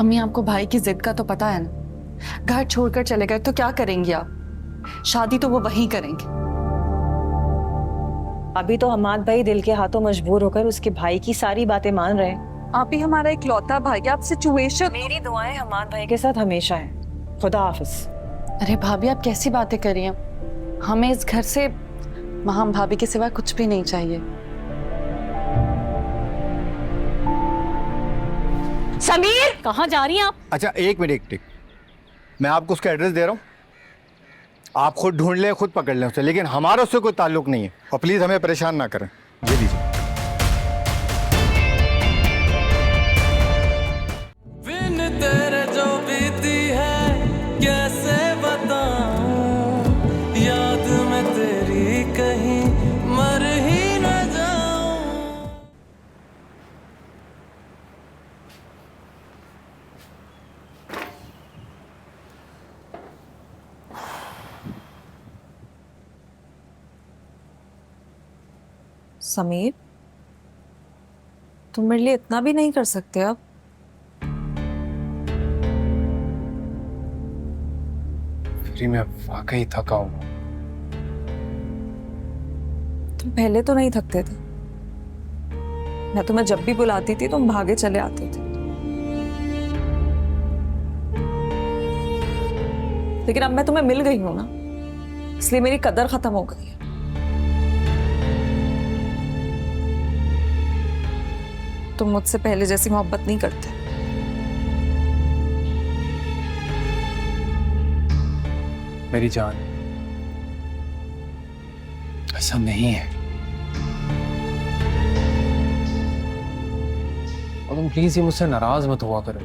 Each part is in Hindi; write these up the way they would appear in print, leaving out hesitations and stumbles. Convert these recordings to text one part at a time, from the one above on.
अम्मी, आपको भाई की जिद का तो पता है ना। घर छोड़कर चले गए तो क्या करेंगी आप? शादी तो वो वहीं करेंगे। अभी तो हमाद भाई दिल के हाथों मजबूर होकर उसके भाई की सारी बातें मान रहे हैं। आप ही हमारा इकलौता भाई, आप सिचुएशन। मेरी दुआएं हमाद भाई के साथ हमेशा हैं। खुदा हाफिज। अरे भाभी, आप कैसी बातें कर रही हैं? हमें इस घर से महाम भाभी के सिवा कुछ भी नहीं चाहिए। समीर, कहाँ जा रही हैं आप? अच्छा एक मिनट, मैं आपको उसका एड्रेस दे रहा हूँ, आप खुद ढूंढ लें, खुद पकड़ लें उसे, लेकिन हमारा उससे कोई ताल्लुक नहीं है। और प्लीज़ हमें परेशान ना करें। ये लीजिए। बिन तेरे जो बीती है कैसे बताऊं, याद में तेरी कहीं मर ही न जाऊं। समीर, तुम मेरे लिए इतना भी नहीं कर सकते अब? फिर मैं वाकई थका हूँ। तुम पहले तो नहीं थकते थे। मैं तुम्हें जब भी बुलाती थी तुम भागे चले आते थे। लेकिन अब मैं तुम्हें मिल गई हूं ना, इसलिए मेरी कदर खत्म हो गई है। तुम मुझसे पहले जैसी मोहब्बत नहीं करते। मेरी जान, ऐसा नहीं है। और तुम प्लीज ये मुझसे नाराज मत हुआ करो।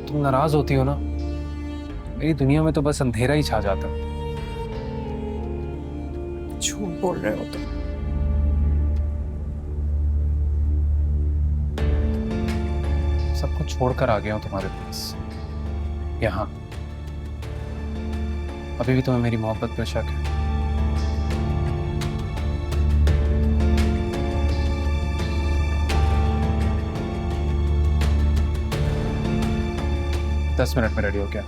तुम नाराज होती हो ना, मेरी दुनिया में तो बस अंधेरा ही छा जाता है। झूठ बोल रहे हो तुम। सब कुछ छोड़कर आ गया हूं तुम्हारे पास। यहाँ अभी भी तुम्हें मेरी मोहब्बत पर शक है? दस मिनट में रेडी हो क्या?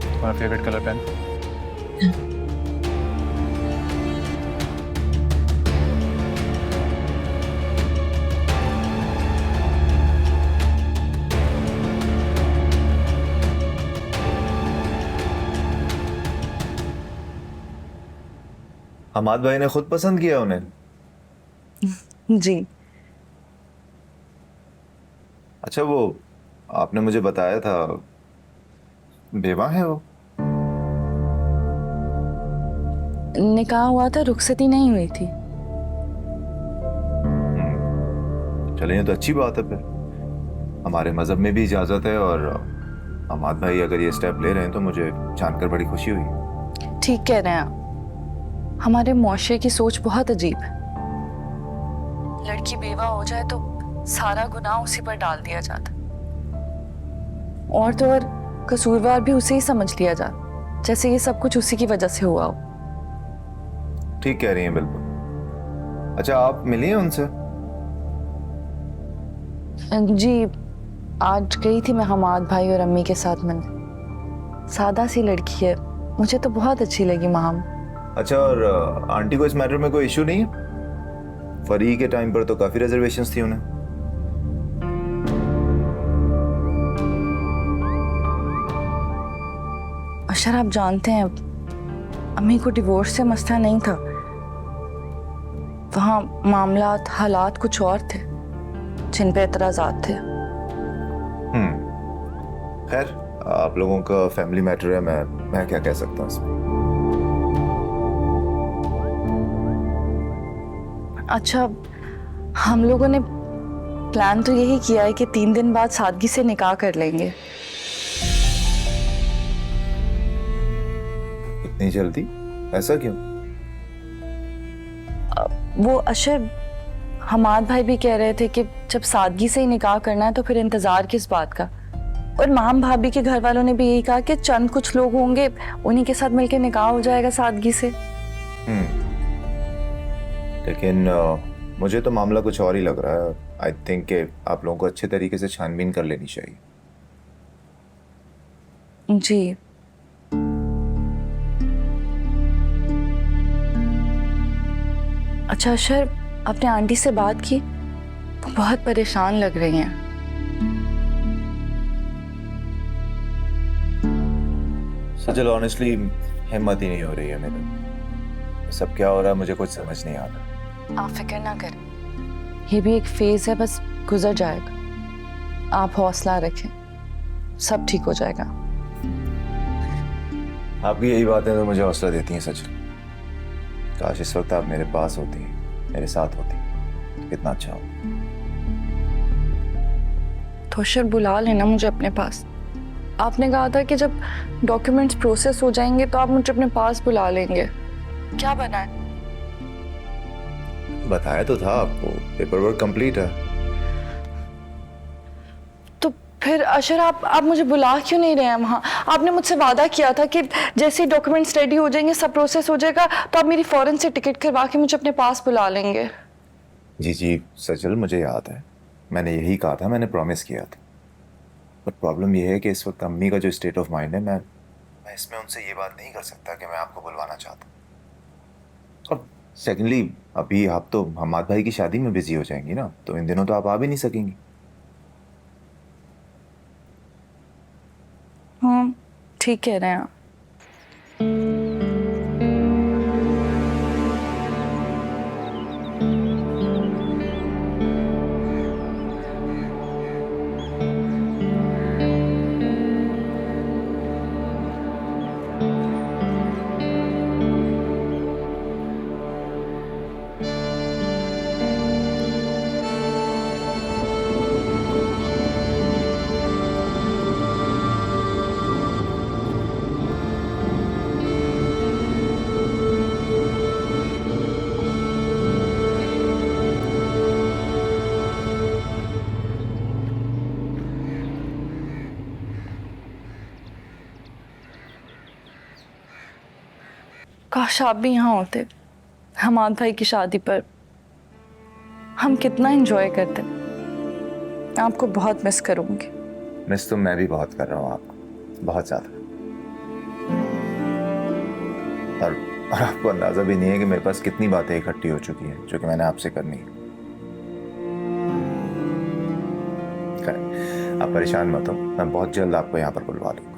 तुम्हारा फेवरेट कलर पेन? हमाद भाई ने खुद पसंद किया उन्हें? जी। अच्छा, वो आपने मुझे बताया था बेवा है वो? निकाह हुआ था, रुखसती नहीं हुई थी। चलिए, तो अच्छी बात है। फिर हमारे मजहब में भी इजाजत है, और हमाद भाई अगर ये स्टेप ले रहे हैं तो मुझे जानकर बड़ी खुशी हुई। ठीक कह रहे हैं आप। हमारे मुआशरे की सोच बहुत अजीब है। लड़की बेवा हो जाए तो सारा गुनाह उसी पर डाल दिया जाता, और तो और कसूरवार भी उसे ही समझ लिया जाता, जैसे ये सब कुछ उसी की वजह से हुआ हो। ठीक कह रही हैं, बिल्कुल। अच्छा, आप मिली हैं उनसे? जी, आज गई थी मैं हमाद भाई और अम्मी के साथ मिलने। सादा सी लड़की है, मुझे तो बहुत अच्छी लगी महाम। अच्छा, और आंटी को इस मैटर में कोई इशू नहीं है? फरी के टाइम पर तो काफी रिजर्वेशंस थी उन्हें। अशर, आप जानते हैं अम्मी को डिवोर्स से मसला नहीं था। वहाँ मामलात, हालात कुछ और थे जिन पे एतराजात थे। खैर, आप लोगों का फैमिली मैटर है, मैं क्या कह सकता हूँ इसमें। अच्छा, हम लोगों ने प्लान तो यही किया है कि 3 दिन बाद सादगी से निकाह कर लेंगे। इतनी जल्दी? ऐसा क्यों? वो अशर, हमाद भाई भी कह रहे थे कि जब सादगी से ही निकाह करना है तो फिर इंतजार किस बात का। और माम भाभी के घर वालों ने भी यही कहा कि चंद कुछ लोग होंगे, उन्हीं के साथ मिलके निकाह हो जाएगा सादगी से। लेकिन मुझे तो मामला कुछ और ही लग रहा है। आई थिंक कि आप लोगों को अच्छे तरीके से छानबीन कर लेनी चाहिए। जी। अच्छा अशर, आपने आंटी से बात की? वो बहुत परेशान लग रही हैं। सचल ऑनेस्टली हिम्मत ही नहीं हो रही है मेरी। सब क्या हो रहा है मुझे कुछ समझ नहीं आ रहा। आप फिक्र ना करें, ये भी एक फेज है, बस गुजर जाएगा। आप हौसला रखें, सब ठीक हो जाएगा। आपकी यही बातें तो मुझे हौसला देती हैं सचल। काश इस वक्त आप मेरे पास होती, मेरे साथ होती तो कितना अच्छा हो। तो अशर बुला लेना मुझे अपने पास। आपने कहा था कि जब डॉक्यूमेंट्स प्रोसेस हो जाएंगे तो आप मुझे अपने पास बुला लेंगे। क्या बना है? बताया तो था आपको, पेपर वर्क कंप्लीट है। तो फिर अशर आप मुझे बुला क्यों नहीं रहे हैं वहाँ? आपने मुझसे वादा किया था कि जैसे ही डॉक्यूमेंट्स रेडी हो जाएंगे, सब प्रोसेस हो जाएगा, तो आप मेरी फौरन से टिकट करवा के मुझे अपने पास बुला लेंगे। जी जी सचल, मुझे याद है, मैंने यही कहा था, मैंने प्रॉमिस किया था। बट प्रॉब्लम यह है कि इस वक्त अम्मी का जो स्टेट ऑफ माइंड है, मैं इसमें उनसे ये बात नहीं कर सकता कि मैं आपको बुलवाना चाहता हूँ। और सेकेंडली अभी आप तो हमाद भाई की शादी में बिजी हो जाएंगी ना, तो इन दिनों तो आप आ भी नहीं सकेंगी। हाँ ठीक कह रहे हैं आप। काश आप भी यहाँ होते हमाद भाई की शादी पर। हम कितना एंजॉय करते। आपको बहुत मिस करूंगी। मिस तो मैं भी बहुत कर रहा हूँ आपको, बहुत ज़्यादा। और आपको अंदाज़ा भी नहीं है कि मेरे पास कितनी बातें इकट्ठी हो चुकी हैं जो कि मैंने आपसे करनी है। आप परेशान मत हो, मैं बहुत जल्द आपको यहाँ पर बुलवा दूंगा।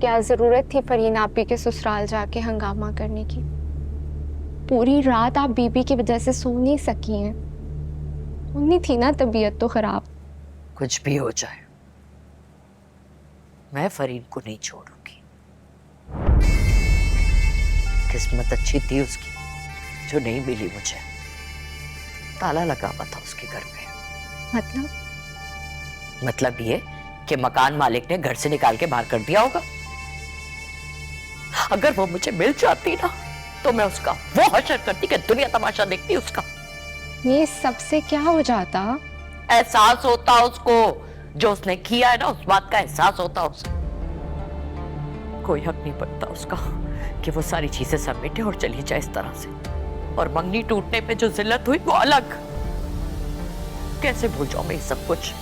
क्या ज़रूरत थी फरीन आपी के ससुराल जाके हंगामा करने की? पूरी रात आप बीबी की वजह से सो नहीं सकी हैं। उन्हीं थी ना तबीयत तो खराब। कुछ भी हो जाए, मैं फरीन को नहीं छोड़ूंगी। किस्मत अच्छी थी उसकी जो नहीं मिली मुझे। ताला लगा हुआ था उसके घर पे। मतलब ये कि मकान मालिक ने घर से निकाल के बाहर कर दिया होगा। अगर वो मुझे मिल जाती ना तो मैं उसका वो हशर करती कि दुनिया तमाशा देखती उसका। ये सबसे क्या हो जाता? एहसास होता उसको, जो उसने किया है ना उस बात का एहसास होता उसे। कोई हक नहीं बनता उसका कि वो सारी चीजें समेटे और चली जाए इस तरह से। और मंगनी टूटने पे जो जिल्लत हुई वो अलग। कैसे भूल जाऊं मैं ये सब कुछ?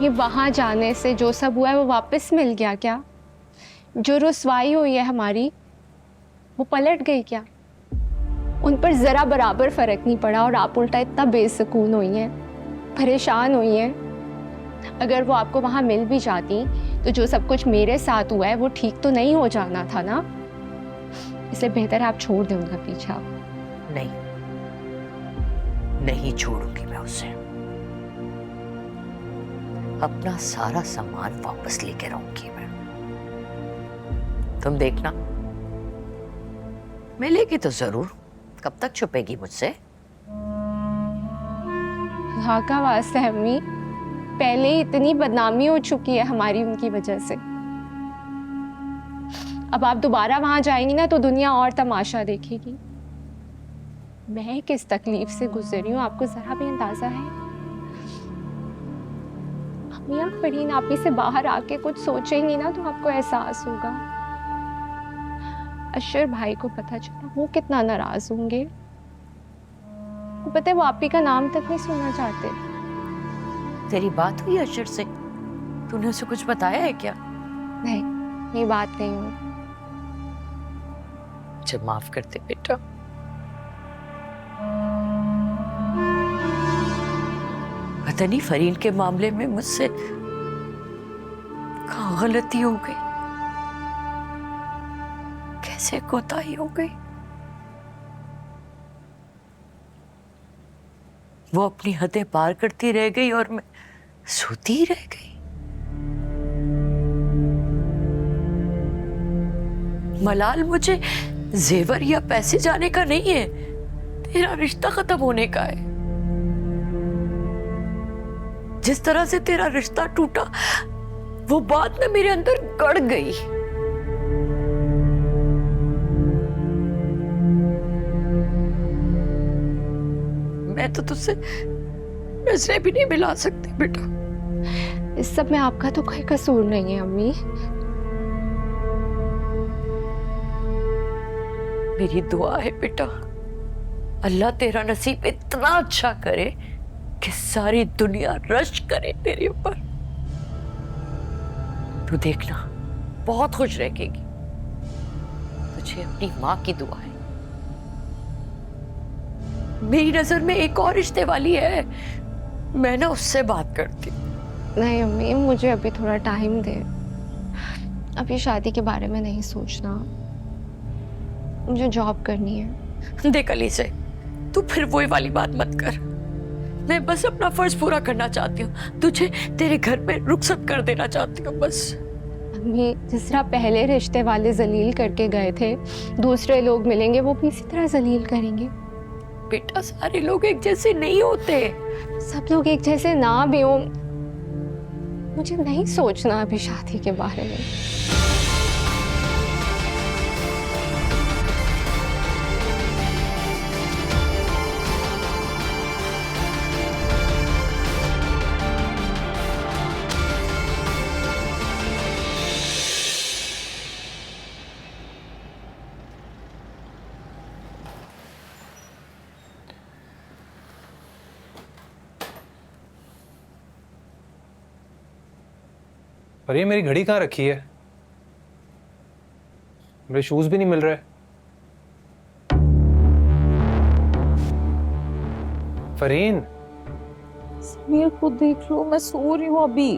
ये वहां जाने से जो सब हुआ है वो वापस मिल गया क्या? जो रुसवाई हुई है हमारी वो पलट गई क्या? उन पर जरा बराबर फर्क नहीं पड़ा और आप उल्टा इतना बेसुकून हुई हैं, परेशान हुई हैं। अगर वो आपको वहां मिल भी जाती तो जो सब कुछ मेरे साथ हुआ है वो ठीक तो नहीं हो जाना था ना। इसलिए बेहतर है आप छोड़ दें उनका पीछा। नहीं छोड़ूंगी मैं उसे। अपना सारा सामान वापस लेके रहूंगी मैं। तुम देखना, मिलेगी तो जरूर। कब तक छुपेगी मुझसे? हाँ का वास्ता है अम्मी, पहले ही इतनी बदनामी हो चुकी है हमारी उनकी वजह से। अब आप दोबारा वहां जाएंगी ना तो दुनिया और तमाशा देखेगी। मैं किस तकलीफ से गुजरी हूँ आपको जरा भी अंदाजा है? अम्मी आप फरीन आपी से बाहर आके कुछ सोचेंगी ना तो आपको एहसास होगा। अशर भाई को पता चला वो कितना नाराज होंगे। वो पता है वो आपी का नाम तक नहीं सुनना चाहते। तेरी बात हुई अशर से? तूने उसे कुछ बताया है क्या? नहीं, ये बात नहीं हुई। मुझे माफ कर दे बेटा। पता नहीं फरीन के मामले में मुझसे कहाँ गलती हो गई, कैसे कोताही हो गई। वो अपनी हदें पार करती रह गई और मैं सोती रह गई। मलाल मुझे जेवर या पैसे जाने का नहीं है, तेरा रिश्ता खत्म होने का है। जिस तरह से तेरा रिश्ता टूटा वो बात ना मेरे अंदर गड़ गई। मैं तो तुझसे नजरें भी नहीं मिला सकती बेटा। इस सब में आपका तो कोई कसूर नहीं है अम्मी। मेरी दुआ है बेटा, अल्लाह तेरा नसीब इतना अच्छा करे कि सारी दुनिया रश करे तेरे ऊपर। तू देखना बहुत खुश रहेगी। तुझे अपनी माँ की दुआ है। मेरी नजर में एक और रिश्ते वाली है, मैं ना उससे बात करती। नहीं अम्मी, मुझे अभी थोड़ा टाइम दे। अभी शादी के बारे में नहीं सोचना, मुझे जॉब करनी है। देख अली से तू फिर वही वाली बात मत कर। मैं बस अपना फर्ज पूरा करना चाहती हूँ, तुझे तेरे घर में रुखसत कर देना चाहती हूँ बस। अम्मी जिस तरह पहले रिश्ते वाले जलील करके गए थे, दूसरे लोग मिलेंगे वो भी इसी तरह जलील करेंगे। बेटा सारे लोग एक जैसे नहीं होते। सब लोग एक जैसे ना भी हों, मुझे नहीं सोचना अभी शादी के बारे में। पर ये मेरी घड़ी कहाँ रखी है? मेरे शूज भी नहीं मिल रहे। फरीन, समीर खुद देख लो, मैं सो रही हूँ अभी।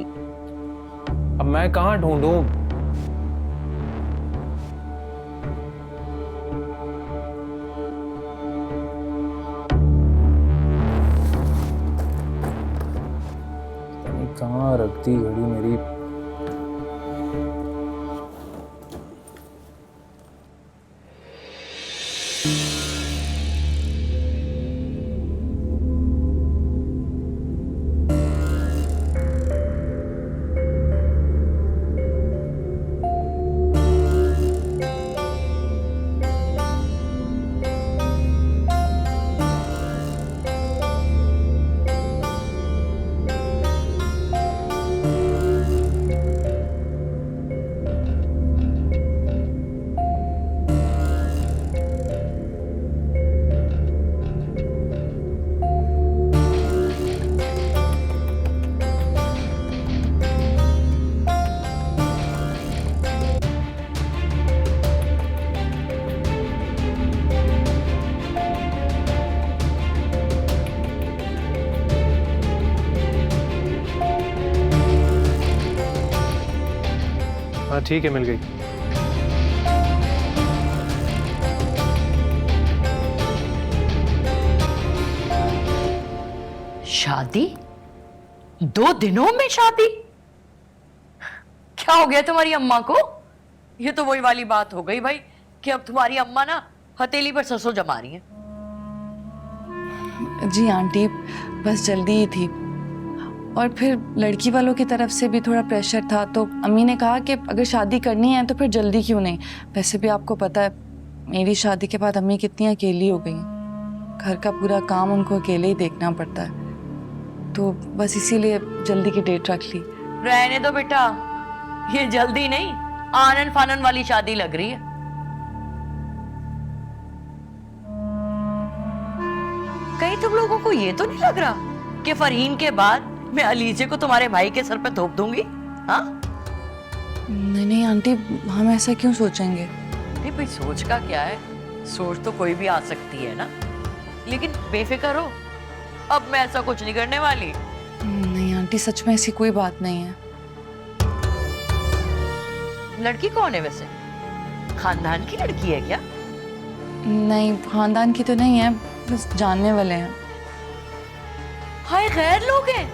अब मैं कहाँ ढूंढूं? बीती घड़ी मेरी हाँ ठीक है, मिल गई। शादी? 2 दिनों में शादी? क्या हो गया तुम्हारी अम्मा को? ये तो वही वाली बात हो गई भाई कि अब तुम्हारी अम्मा ना हथेली पर सरसों जमा रही है। जी आंटी, बस जल्दी ही थी, और फिर लड़की वालों की तरफ से भी थोड़ा प्रेशर था, तो अम्मी ने कहा कि अगर शादी करनी है तो फिर जल्दी क्यों नहीं। वैसे भी आपको पता है मेरी शादी के बाद अम्मी कितनी अकेली हो गई हैं, घर का पूरा काम उनको अकेले ही देखना पड़ता है, तो बस इसीलिए जल्दी की डेट रख ली। रहने दो बेटा, ये जल्दी नहीं आनन फानन वाली शादी लग रही है। कहीं तुम लोगों को ये तो नहीं लग रहा कि फरहीन के बाद मैं अलीजे को तुम्हारे भाई के सर पे थोप दूंगी? हाँ? नहीं नहीं आंटी, हम ऐसा क्यों सोचेंगे? नहीं भाई, सोच का क्या है, सोच तो कोई भी आ सकती है ना, लेकिन बेफिक्र हो, अब मैं ऐसा कुछ नहीं करने वाली। नहीं आंटी, सच में ऐसी कोई बात नहीं है। लड़की कौन है वैसे? खानदान की लड़की है क्या? नहीं, खानदान की तो नहीं है, बस जानने वाले हैं। हाय, गैर लोग हैं?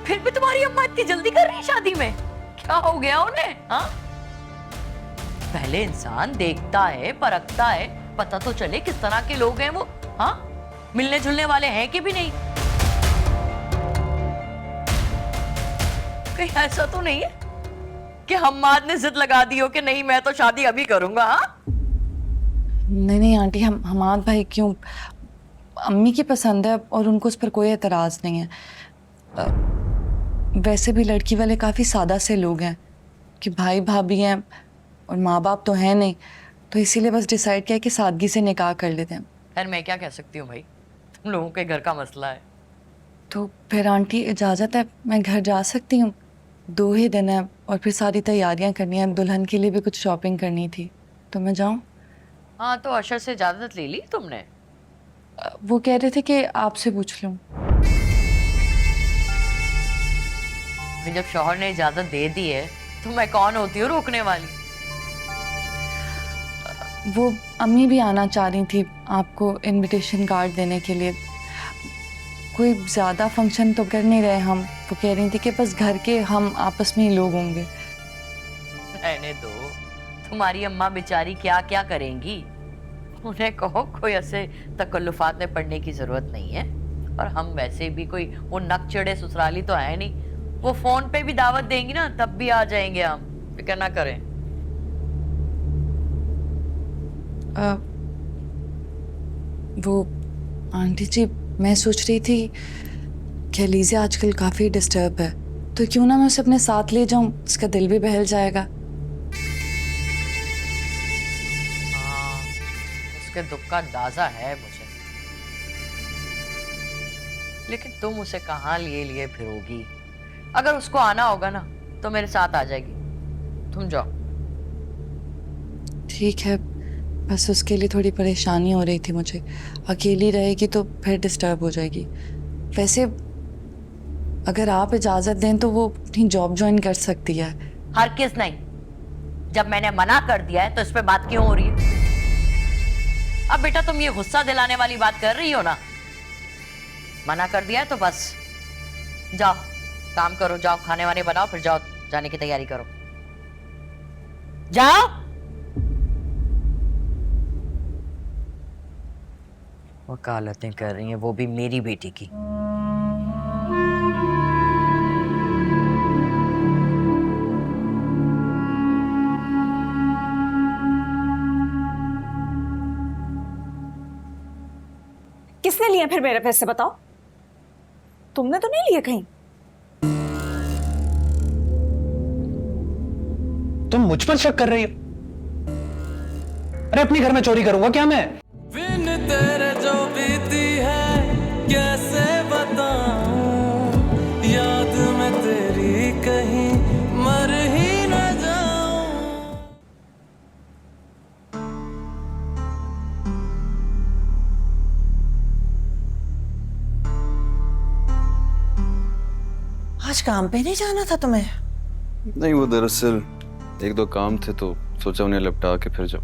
फिर भी तुम्हारी अम्मा इतनी जल्दी कर रही है शादी में? क्या हो गया उन्हें? हाँ? पहले इंसान देखता है, परखता है, पता तो चले किस तरह के लोग हैं वो। हाँ? मिलने जुलने वाले हैं कि भी नहीं? कहीं ऐसा तो नहीं है कि हम्माद ने जिद लगा दी हो कि नहीं मैं तो शादी अभी करूंगा? हाँ? नहीं नहीं आंटी, हम हमाद भाई क्यों, अम्मी की पसंद है और उनको उस पर कोई एतराज़ नहीं है। वैसे भी लड़की वाले काफ़ी सादा से लोग हैं कि भाई भाभी हैं और माँ बाप तो हैं नहीं, तो इसीलिए बस डिसाइड किया कि सादगी से निकाह कर लेते हैं। खैर मैं क्या कह सकती हूँ भाई, तुम लोगों के घर का मसला है। तो फिर आंटी इजाज़त है, मैं घर जा सकती हूँ? 2 ही दिन है और फिर सारी तैयारियाँ करनी है, दुल्हन के लिए भी कुछ शॉपिंग करनी थी, तो मैं जाऊँ? हाँ, तो अशर से इजाजत ले ली तुमने? वो कह रहे थे कि आपसे पूछ लूँ। जब शौहर ने इजाजत दे दी है तो मैं कौन होती हूँ रोकने वाली? वो अम्मी भी आना चाह रही थी आपको इनविटेशन कार्ड देने के लिए। कोई ज़्यादा फंक्शन तो कर नहीं रहे हम, वो कह रही थी कि बस घर के हम आपस में ही लोग होंगे। रहने दो, तुम्हारी अम्मा बेचारी क्या क्या करेंगी, उन्हें कहो कोई ऐसे तकल्लुफात में पड़ने की जरूरत नहीं है। और हम वैसे भी कोई वो नक चढ़े ससुराली तो है नहीं, वो फोन पे भी दावत देंगी ना तब भी आ जाएंगे हम, फिक्र ना करें। वो आंटी जी, मैं सोच रही थी कि अलीज़ा आजकल काफ़ी डिस्टर्ब है, तो क्यों ना मैं उसे अपने साथ ले जाऊं, उसका दिल भी बहल जाएगा। हाँ, उसके दुख का अंदाजा है मुझे, लेकिन तुम उसे कहाँ लिए लिए फिरोगी? अगर उसको आना होगा ना तो मेरे साथ आ जाएगी, तुम जाओ। ठीक है, बस उसके लिए थोड़ी परेशानी हो रही थी मुझे, अकेली रहेगी तो फिर डिस्टर्ब हो जाएगी। वैसे अगर आप इजाज़त दें तो वो अपनी जॉब ज्वाइन कर सकती है। हरगिज़ नहीं, जब मैंने मना कर दिया है तो इस पे बात क्यों हो रही है? अब बेटा तुम ये गुस्सा दिलाने वाली बात कर रही हो ना, मना कर दिया है तो बस जाओ, काम करो, जाओ खाने वाने बनाओ, फिर जाओ जाने की तैयारी करो। जाओ। वकालतें कर रही हैं, वो भी मेरी बेटी की। किसने लिए फिर मेरे पैसे बताओ? तुमने तो नहीं लिए कहीं? तुम मुझ पर शक कर रही हो? अरे अपने घर में चोरी करूंगा क्या मैं? बिन तेरे जो बीती है कैसे बताऊं, याद में तेरी कहीं मर ही न जाऊं। आज काम पे नहीं जाना था तुम्हें? नहीं, वो दरअसल एक दो काम थे तो सोचा उन्हें लपटा के फिर जाओ।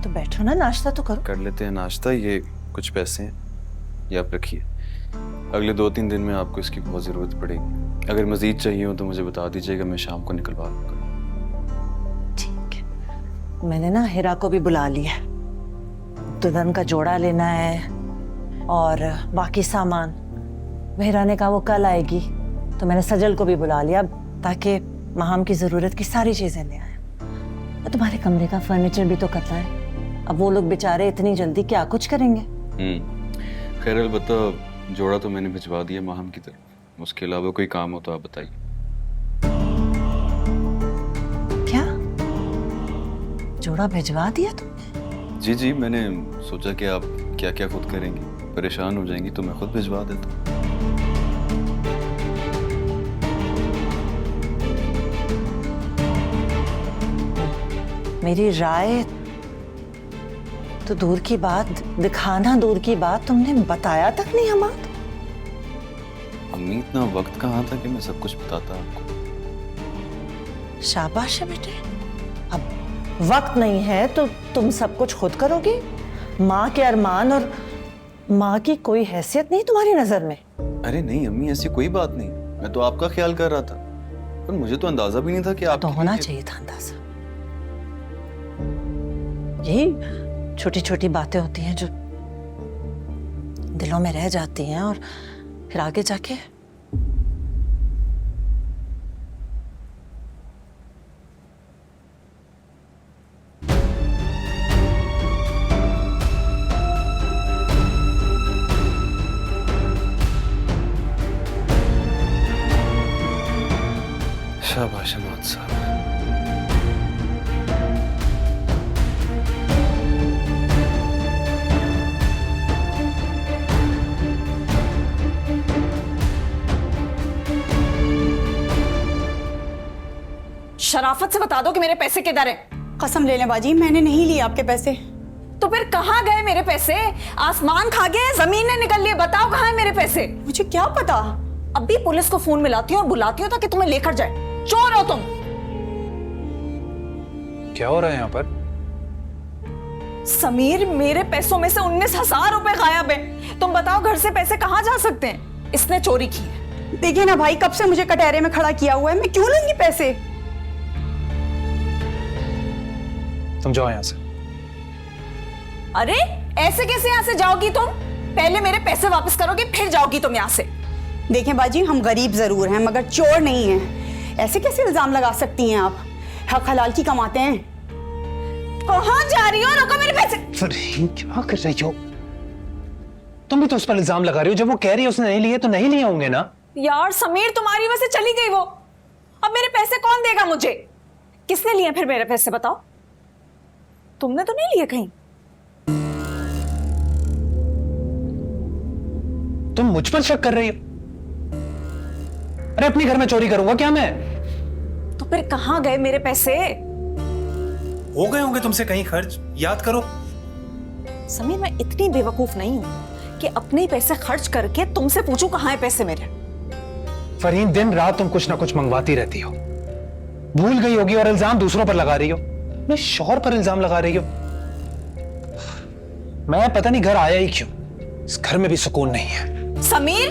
तो बैठो ना, नाश्ता तो करो। कर लेते हैं नाश्ता। ये कुछ पैसे हैं, ये आप रखिए। अगले 2-3 दिन में आपको इसकी बहुत ज़रूरत पड़ेगी। अगर मज़ीद चाहिए हो तो मुझे बता दीजिएगा, मैं शाम को निकलवा लूँगा। ठीक है। मैंने ना हिरा को भी बुला लिया। दुल्हन का जोड़ा लेना है और बाकी सामान। हिरा ने कहा वो कल आएगी, तो मैंने सजल को भी बुला लिया ताकि महाम की ज़रूरत की सारी चीज़ें ले आए। तुम्हारे कमरे का फर्नीचर भी तो करना है। अब वो लोग बेचारे इतनी जल्दी क्या कुछ करेंगे? खैर, अलबत्ता जोड़ा तो मैंने भिजवा दिया महाम की तरफ। उसके अलावा कोई काम हो तो आप बताइए। क्या जोड़ा भिजवा दिया तुमने? जी जी, मैंने सोचा कि आप क्या क्या खुद करेंगी, परेशान हो जाएंगी, तो मैं खुद भिजवा देता हूँ। मेरी राय तो दूर की बात, दिखाना दूर की बात, तुमने बताया तक नहीं हम बात। अम्मी, इतना वक्त कहाँ था कि मैं सब कुछ बताता आपको। शाबाश है बेटे। अब वक्त नहीं है तो तुम सब कुछ खुद करोगे। माँ के अरमान और माँ की कोई हैसियत नहीं तुम्हारी नजर में? अरे नहीं अम्मी, ऐसी कोई बात नहीं। मैं तो आपका ख्याल कर रहा था, पर मुझे तो अंदाजा भी नहीं था कि आप तो होना चाहिए था अंदाजा। यही छोटी छोटी बातें होती हैं जो दिलों में रह जाती हैं और फिर आगे जाके शाबाश अहमद साहब। शराफत से बता दो कि मेरे पैसे किधर हैं। कसम ले लें बाजी, मैंने नहीं लिए आपके पैसे। तो फिर कहाँ गए मेरे पैसे? आसमान खा गए, जमीन ने निकल लिए। बताओ कहाँ है मेरे पैसे? मुझे क्या पता। अब भी पुलिस को फोन मिलाती हूँ और बुलाती हूँ ताकि तुम्हें लेकर जाए। चोर हो तुम। क्या हो रहा है यहाँ पर? समीर, मेरे पैसों में से 19,000 रुपए गायब हैं। तुम बताओ घर से पैसे कहाँ जा सकते हैं? इसने चोरी की है। देखिए ना भाई, कब से मुझे कटहरे में खड़ा किया हुआ है, मैं क्यों लूंगी पैसे? तुम जाओ यहाँ से। अरे ऐसे कैसे यहाँ से जाओगी तुम? पहले मेरे पैसे वापस करोगे फिर जाओगी तुम यहाँ से। देखें बाजी, हम गरीब जरूर हैं मगर चोर नहीं हैं। ऐसे कैसे इल्जाम लगा सकती हैं आप? हक हलाल की कमाते हैं। कहाँ जा रही हो? रोको मेरे पैसे। फरहीन, क्या कर रही हो? तुम भी तो उस पर इल्जाम लगा रही हो। जब वो कह रही है उसने नहीं लिए तो नहीं लिए होंगे ना। यार समीर, तुम्हारी वजह से चली गई वो। अब मेरे पैसे कौन देगा मुझे? किसने लिए फिर मेरे पैसे? बताओ। तुमने तो नहीं लिए कहीं? तुम मुझ पर शक कर रही हो? अरे अपने घर में चोरी करूंगा क्या मैं? तो फिर कहाँ गए मेरे पैसे? हो गए होंगे तुमसे कहीं खर्च, याद करो। समीर, मैं इतनी बेवकूफ नहीं हूं कि अपने ही पैसे खर्च करके तुमसे पूछूं कहाँ है पैसे मेरे। फरहीन, दिन रात तुम कुछ ना कुछ मंगवाती रहती हो। भूल गई होगी और इल्जाम दूसरों पर लगा रही हो। मैं शौहर पर इल्जाम लगा रही हो। मैं पता नहीं घर आया ही क्यों। इस घर में भी सुकून नहीं है। समीर,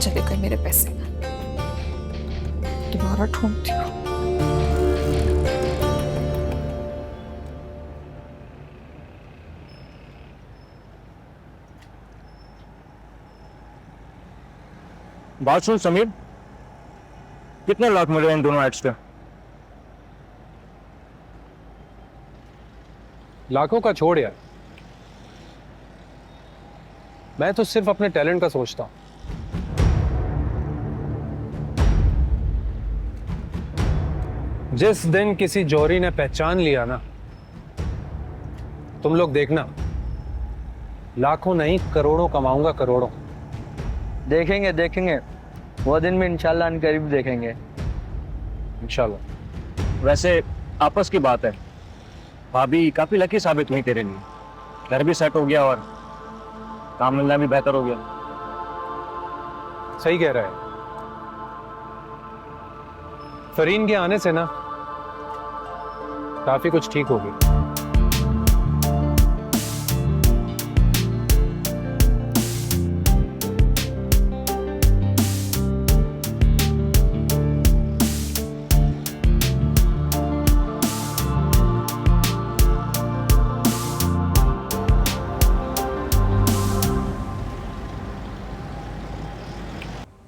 चले गए मेरे पैसे? दोबारा ढूंढती हूँ। बात सुन समीर, कितने लाख मिले इन दोनों एड्स पे? लाखों का छोड़ यार, मैं तो सिर्फ अपने टैलेंट का सोचता हूं। जिस दिन किसी जौहरी ने पहचान लिया ना, तुम लोग देखना, लाखों नहीं करोड़ों कमाऊंगा, करोड़ों। देखेंगे देखेंगे, वो दिन में इंशाल्लाह अनकरीब देखेंगे। इंशाल्लाह। वैसे आपस की बात है, भाभी काफी लकी साबित हुई तेरे लिए। घर भी सेट हो गया और काम धंधा भी बेहतर हो गया। सही कह रहा है। फरीन के आने से ना काफी कुछ ठीक हो गया।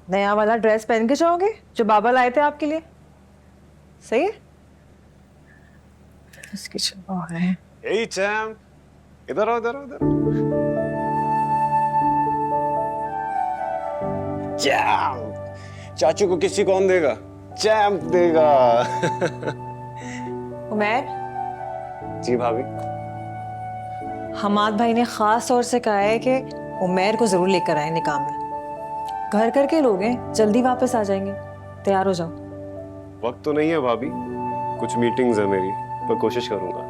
नया वाला ड्रेस पहन के जाओगे जो बाबा लाए थे आपके लिए? सही है। इसकी चलो है। Hey champ, इधर आओ, इधर आओ, इधर। चैम्प, चाचू को किसी कौन देगा? चैम्प देगा। उमैर, जी भाभी। हमाद भाई ने खास तौर से कहा है कि उमैर को जरूर लेकर आए निकाह में। घर करके लोग हैं, जल्दी वापस आ जाएंगे। तैयार हो जाओ। वक्त तो नहीं है भाभी, कुछ मीटिंग्स है मेरी, पर कोशिश करूंगा।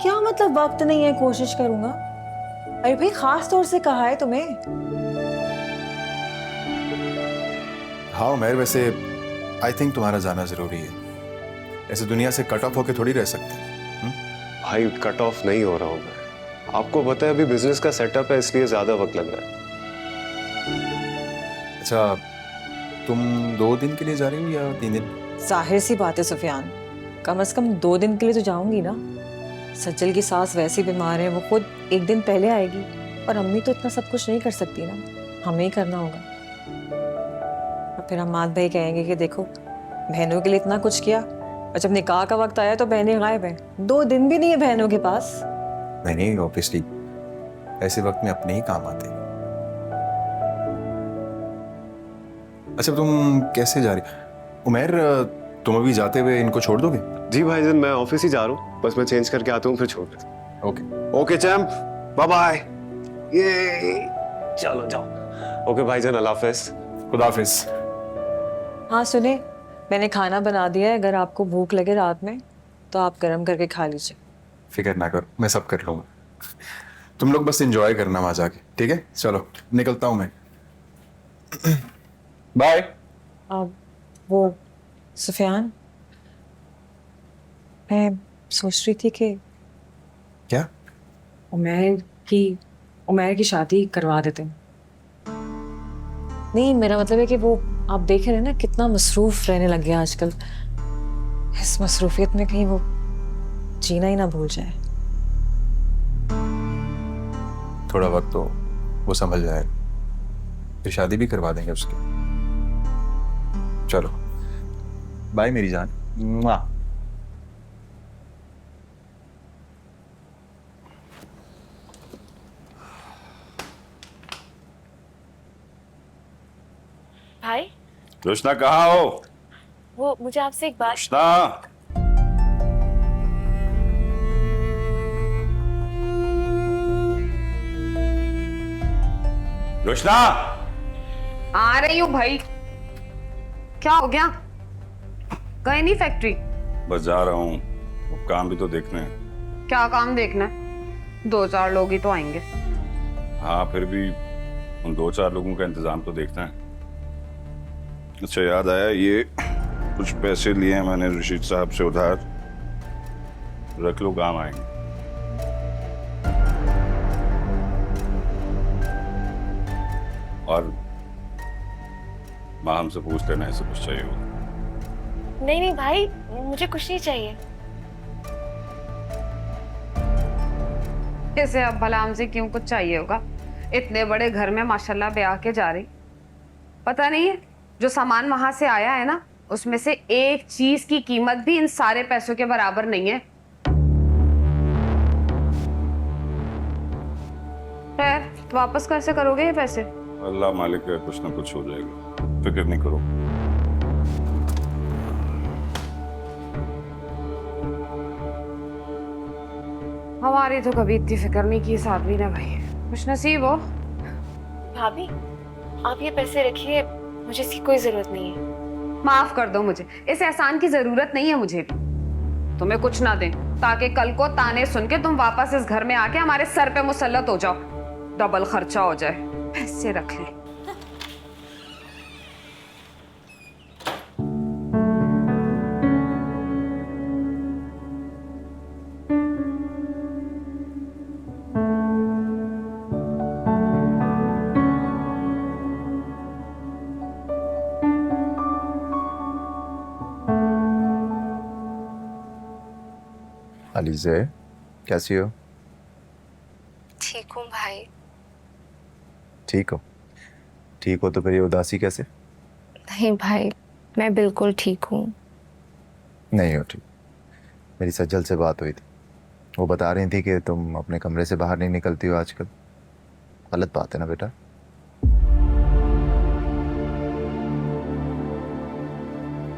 क्या मतलब वक्त नहीं है, कोशिश करूंगा? अरे भाई खास तौर से कहा है तुम्हें। हाँ उमैर, वैसे आई थिंक तुम्हारा जाना जरूरी है। ऐसे दुनिया से कट ऑफ होके थोड़ी रह सकते। भाई कट ऑफ नहीं हो रहा हूँ मैं। आपको पता है अभी बिजनेस का सेटअप है, इसलिए ज्यादा वक्त लग रहा है। अच्छा, तुम 2 दिन के लिए जा रही हो या 3 दिन? जाहिर सी बात है सुफियान, कम से कम 2 दिन के लिए तो जाऊंगी ना। सज्जल की सास वैसी बीमार है, वो खुद 1 दिन पहले आएगी और अम्मी तो इतना सब कुछ नहीं कर सकती ना, हमें ही करना होगा। और फिर हमाद भाई कहेंगे कि देखो बहनों के लिए इतना कुछ किया और जब निकाह का वक्त आया तो बहनें गायब हैं। 2 दिन भी नहीं है बहनों के पास। नहीं, ऑब्वियसली ऐसे वक्त में अपने ही काम आते हैं। अच्छा, तुम कैसे जा रही? उमैर, तुम अभी जाते हुए इनको छोड़ दोगे? जी भाईजान, मैं ऑफिस ही जा रहा हूँ, बस मैं चेंज करके आता हूँ फिर छोड़ देता। Okay okay champ, bye bye. ये चलो जाओ। ओके भाईजान, अल्लाह हाफिज। खुदा हाफिज। हाँ सुने, मैंने खाना बना दिया है, अगर आपको भूख लगे रात में तो आप गर्म करके खा लीजिए। फिक्र ना करो, मैं सब कर लूंगा। तुम लोग बस एंजॉय करना वहां जाके, ठीक है? चलो निकलता हूँ मैं। बाय। वो सुफियान, मैं सोच रही थी कि क्या? उमैर की शादी करवा देते हैं। नहीं, मेरा मतलब है कि वो आप देख रहे हैं ना कितना मसरूफ रहने लग गया आजकल। इस मसरूफियत में कहीं वो जीना ही ना भूल जाए। थोड़ा वक्त तो वो समझ जाए, फिर शादी भी करवा देंगे उसकी। चलो बाय मेरी जान। भाई, रोशना कहाँ हो? वो मुझे आपसे एक बात। रोशना, रोशना, आ रही हूँ भाई। क्या हो गया? गए नहीं फैक्ट्री? बस जा रहा हूँ, वो काम भी तो देखना है। क्या काम देखना है? 2-4 लोग ही तो आएंगे। हाँ, फिर भी उन 2-4 लोगों का इंतजाम तो देखना है। अच्छा याद आया, ये कुछ पैसे लिए हैं मैंने रशीद साहब से उधार, रख लो, काम आएंगे। और माँ हमसे पूछ लेना ऐसे कुछ चाहिए हो। नहीं नहीं भाई, मुझे कुछ नहीं चाहिए। कैसे अब भला हमसे क्यों कुछ चाहिए होगा? इतने बड़े घर में माशाल्लाह ब्याह के जा रही, पता नहीं है जो सामान वहां से आया है ना, उसमें से एक चीज की कीमत भी इन सारे पैसों के बराबर नहीं है। खैर, तो वापस कैसे करोगे ये पैसे? अल्लाह मालिक है, कुछ ना कुछ हो जाएगा, फिक्र नहीं करो। हमारी तो कभी इतनी फिक्र नहीं की साथ भी ना भाई, कुछ नसीब हो। भाभी, आप ये पैसे रखिए, मुझे इसकी कोई जरूरत नहीं है। माफ कर दो मुझे, इस एहसान की जरूरत नहीं है मुझे भी। तुम्हें कुछ ना दें ताकि कल को ताने सुन के तुम वापस इस घर में आके हमारे सर पे मुसल्लत हो जाओ, डबल खर्चा हो जाए। पैसे रख ले। अलीज़े, कैसी हो? ठीक हूँ भाई। ठीक हो? ठीक हो तो फिर ये उदासी कैसे? नहीं भाई, मैं बिल्कुल ठीक हूँ। नहीं हो ठीक। मेरी सज्जल से बात हुई थी, वो बता रही थी कि तुम अपने कमरे से बाहर नहीं निकलती हो आजकल। गलत बात है ना बेटा?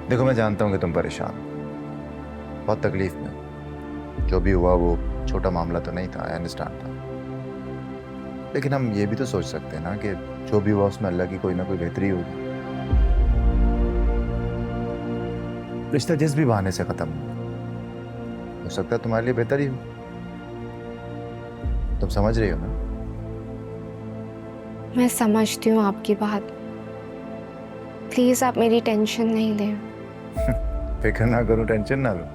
देखो, मैं जानता हूँ कि तुम परेशान हो, बहुत तकलीफ में हो। जो भी हुआ वो छोटा मामला तो नहीं था, आई अंडरस्टैंड था। लेकिन हम ये भी तो सोच सकते हैं ना कि जो भी हुआ उसमें अल्लाह की कोई ना कोई बेहतरी होगी। रिश्ता जिस भी बहाने से खत्म हो सकता है तुम्हारे लिए बेहतर ही हो। तुम समझ रही हो ना? मैं समझती हूँ आपकी बात, प्लीज आप मेरी टेंशन नहीं लें। फिक्र ना करो, टेंशन ना लो।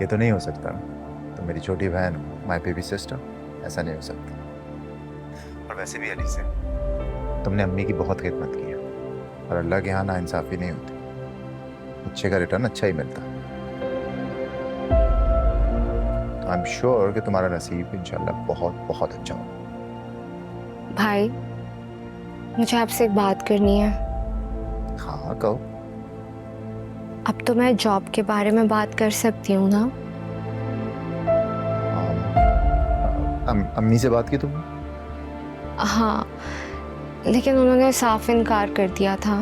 ये तो नहीं हो सकता ना, तो मेरी छोटी बहन हो, माय बेबी सिस्टर, ऐसा नहीं हो सकता। और वैसे भी अली से तुमने अम्मी की बहुत खिदमत की है, और अल्लाह के यहाँ नाइंसाफी नहीं होती, अच्छे का रिटर्न अच्छा ही मिलता है। तो आई एम श्योर कि तुम्हारा नसीब इंशाल्लाह बहुत बहुत अच्छा होगा। भाई, मुझे आपसे एक बात करनी है। हाँ कहो। अब तो मैं जॉब के बारे में बात कर सकती हूँ ना? अम्मी से बात की तुमने? हाँ, लेकिन उन्होंने साफ इनकार कर दिया था।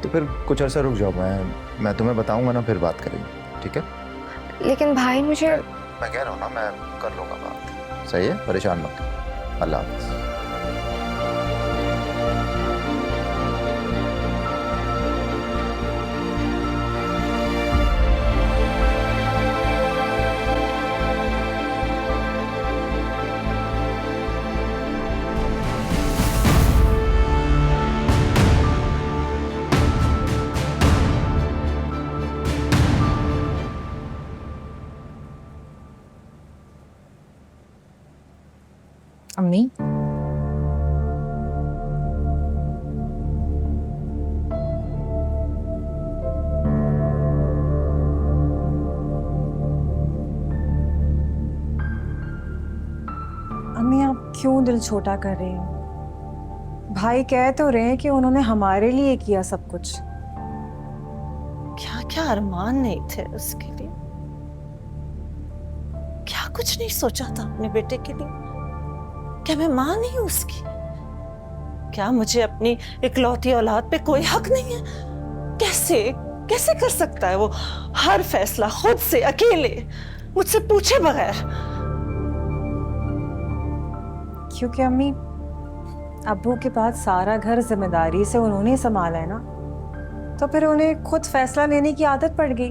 तो फिर कुछ अर्सा रुक जाओ, मैं तुम्हें बताऊंगा ना, फिर बात करेंगे, ठीक है? लेकिन भाई मुझे, मैं कह रहा हूँ ना, मैं कर लूंगा बात। सही है, परेशान मत हो। अल्लाह हाफिज़। अम्मी, अम्मी, आप क्यों दिल छोटा कर रही हैं? भाई कह तो रहे हैं कि उन्होंने हमारे लिए किया सब कुछ। क्या क्या अरमान नहीं थे उसके लिए? क्या कुछ नहीं सोचा था अपने बेटे के लिए? क्या मैं मां नहीं हूं उसकी? क्या मुझे अपनी इकलौती औलाद पे कोई हक नहीं है? कैसे कैसे कर सकता है वो हर फैसला खुद से अकेले, मुझसे पूछे बगैर? क्योंकि अम्मी, अब्बू के बाद सारा घर जिम्मेदारी से उन्होंने संभाला है ना, तो फिर उन्हें खुद फैसला लेने की आदत पड़ गई।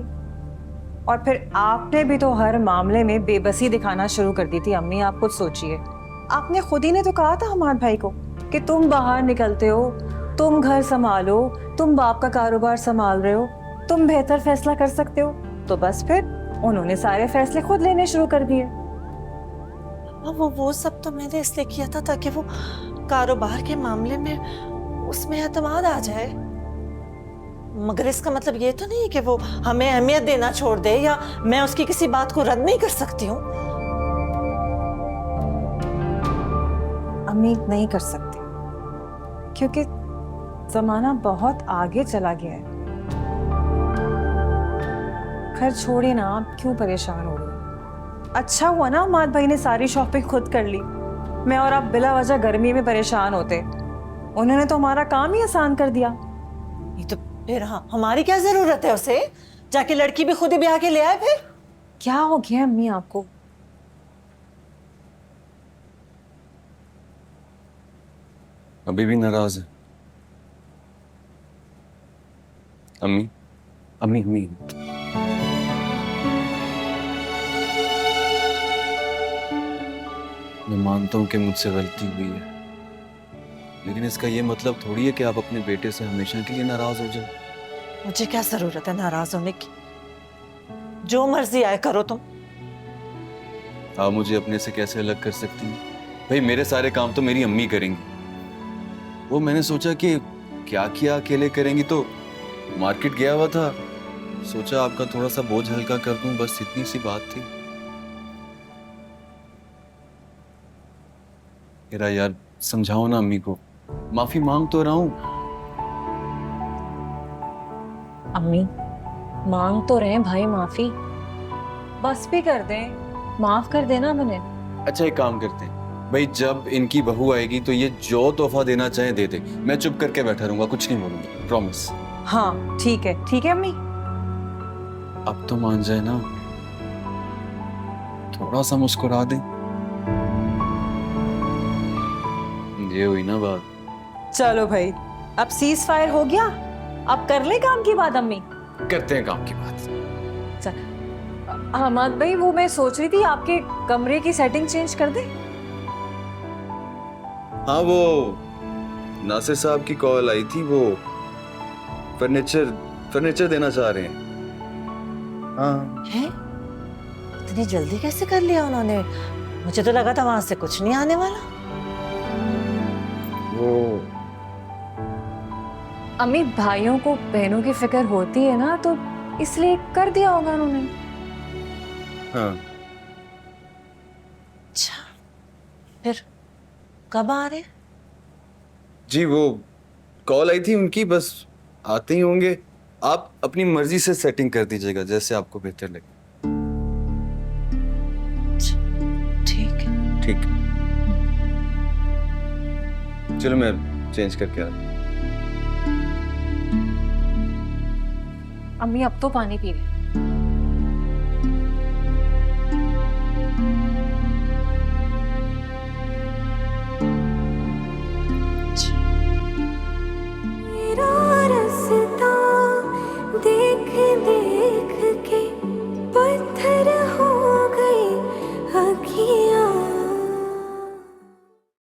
और फिर आपने भी तो हर मामले में बेबसी दिखाना शुरू कर दी थी। अम्मी, आप खुद सोचिए, आपने खुद ही ने तो कहा था हमारे भाई को कि तुम बाहर निकलते हो, तुम घर संभालो, तुम बाप का कारोबार संभाल रहे हो, तुम बेहतर फैसला कर सकते हो। तो बस फिर उन्होंने सारे फैसले खुद लेने शुरू कर दिए। वो सब तो मैंने इसलिए किया था ताकि वो कारोबार के मामले में उसमें एतमाद आ जाए। मगर इसका मतलब ये तो नहीं कि वो हमें अहमियत देना छोड़ दे, या मैं उसकी किसी बात को रद्द नहीं कर सकती हूँ। अम्मी नहीं कर सकती, क्योंकि जमाना बहुत आगे चला गया है। खैर छोड़िए ना, आप क्यों परेशान हो रही हैं? अच्छा हुआ ना माद भाई ने सारी शॉपिंग खुद कर ली। मैं और आप बिला वजह गर्मी में परेशान होते, उन्होंने तो हमारा काम ही आसान कर दिया। ये तो फिर हमारी क्या जरूरत है उसे? जाके लड़की भी खुद ही ब्याह के ले आए फिर। क्या हो गया अम्मी आपको? अभी भी नाराज है? अम्मी अम्मी अम्मी मैं मानता हूं कि मुझसे गलती हुई है, लेकिन इसका ये मतलब थोड़ी है कि आप अपने बेटे से हमेशा के लिए नाराज हो जाए। मुझे क्या जरूरत है नाराज होने की? जो मर्जी आए करो तुम। आप मुझे अपने से कैसे अलग कर सकती हैं? भाई मेरे सारे काम तो मेरी अम्मी करेंगी। वो मैंने सोचा कि क्या किया अकेले करेंगी, तो मार्केट गया हुआ था, सोचा आपका थोड़ा सा बोझ हल्का कर दूं, बस इतनी सी बात थी। यार समझाओ ना अम्मी को, माफी मांग तो रहा हूं। अम्मी मांग तो रहे भाई माफी, बस भी कर दें, माफ कर देना मैंने। अच्छा एक काम करते हैं भाई, जब इनकी बहू आएगी तो ये जो तोहफा देना चाहे दे दे, मैं चुप करके बैठा रहूंगा, कुछ नहीं बोलूंगा, प्रॉमिस। हाँ ठीक है अम्मी। अब तो मान जाए ना, थोड़ा सा मुस्कुरा दे। ये हुई ना बात। चलो भाई, अब सीज फायर हो गया, अब कर ले काम की बात अम्मी। करते हैं काम की बात। चल अहमद भाई, वो मैं सोच रही थी आपके कमरे की सेटिंग चेंज कर दे। हाँ वो नासिर साहब की कॉल आई थी, वो फर्नीचर देना चाह रहे हैं। हाँ है? इतनी जल्दी कैसे कर लिया उन्होंने? मुझे तो लगा था वहां से कुछ नहीं आने वाला। वो अम्मी भाइयों को बहनों की फिक्र होती है ना, तो इसलिए कर दिया होगा उन्होंने। हाँ। अच्छा फिर कब आ रहे? जी वो कॉल आई थी उनकी, बस आते ही होंगे। आप अपनी मर्जी से सेटिंग कर दीजिएगा, जैसे आपको बेहतर लगे। ठीक है। ठीक है, चलो मैं चेंज करके आता हूं। अम्मी अब तो पानी पी ले।